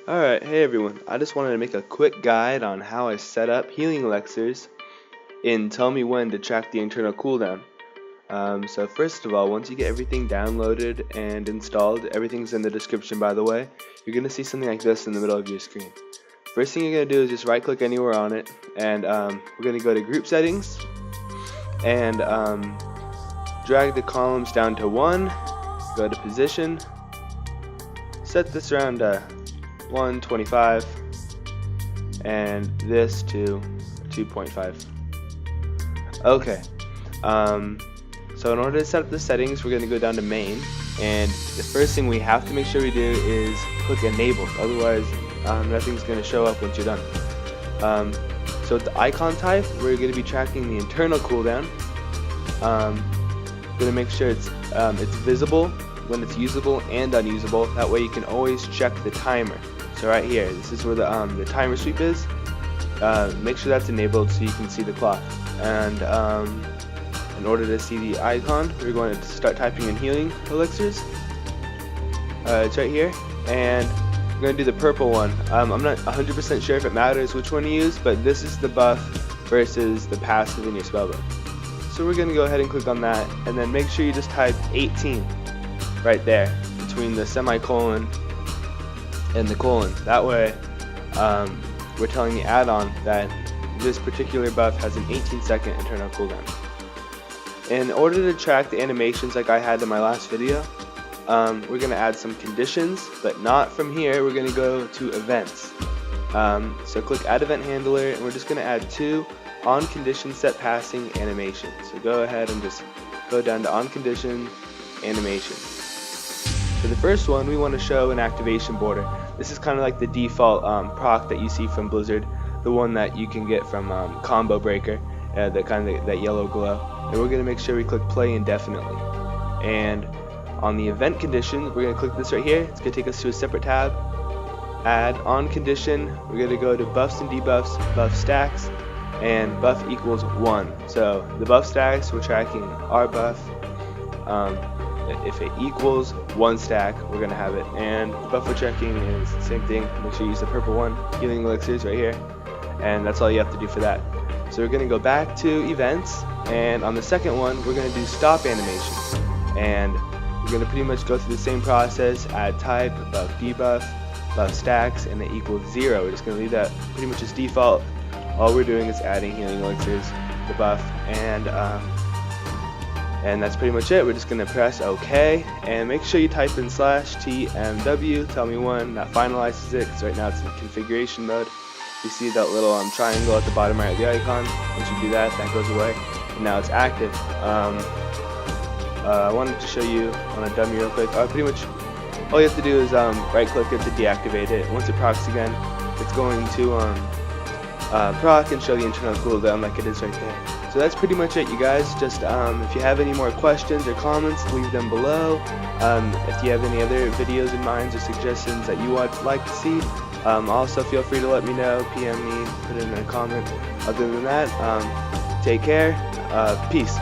Alright, hey everyone, I just wanted to make a quick guide on how I set up Healing Elixirs in Tell Me When to track the internal cooldown. So first of all, once you get everything downloaded and installed, everything's in the description by the way, you're going to see something like this in the middle of your screen. First thing you're going to do is just right click anywhere on it, and we're going to go to group settings, and drag the columns down to 1, go to position, set this around 125 and this to 2.5. Okay, so in order to set up the settings, we're going to go down to main, and the first thing we have to make sure we do is click enable, otherwise nothing's going to show up once you're done. So with the icon type, we're going to be tracking the internal cooldown. Going to make sure it's visible when it's usable and unusable. That way you can always check the timer. So right here, this is where the timer sweep is. Make sure that's enabled so you can see the clock. And in order to see the icon, we're going to start typing in Healing Elixirs. It's right here, and we're going to do the purple one. I'm not 100% sure if it matters which one you use, but this is the buff versus the passive in your spellbook. So we're going to go ahead and click on that, and then make sure you just type 18 right there between the semicolon and the colon. That way we're telling the add-on that this particular buff has an 18-second internal cooldown. In order to track the animations like I had in my last video, we're going to add some conditions, but not from here. We're going to go to events. So click add event handler, and we're just going to add 2 on condition set passing animations. So go ahead and just go down to on condition animation. For the first one, we want to show an activation border. This is kind of like the default proc that you see from Blizzard, the one that you can get from Combo Breaker, that yellow glow. And we're going to make sure we click play indefinitely. And on the event condition, we're going to click this right here. It's going to take us to a separate tab. Add on condition. We're going to go to buffs and debuffs, buff stacks, and buff equals 1. So the buff stacks, we're tracking our buff. If it equals 1 stack, we're going to have it. And the buff we're checking is the same thing. Make sure you use the purple one, Healing Elixirs right here. And that's all you have to do for that. So we're going to go back to events, and on the second one, we're going to do stop animation. And we're going to pretty much go through the same process, add type, buff debuff, buff stacks, and it equals 0. We're just going to leave that pretty much as default. All we're doing is adding Healing Elixirs, the buff, and that's pretty much it. We're just going to press OK, and make sure you type in /tmw, tell me when. That finalizes it, because right now it's in configuration mode. You see that little triangle at the bottom right of the icon. Once you do that, that goes away, and now it's active. I wanted to show you on a dummy real quick. Pretty much all you have to do is right click it to deactivate it. Once it procs again, it's going to proc and show the internal cooldown like it is right there. So that's pretty much it, you guys. Just if you have any more questions or comments, leave them below. If you have any other videos in mind or suggestions that you would like to see, also feel free to let me know, PM me, put it in a comment. Other than that, take care, peace.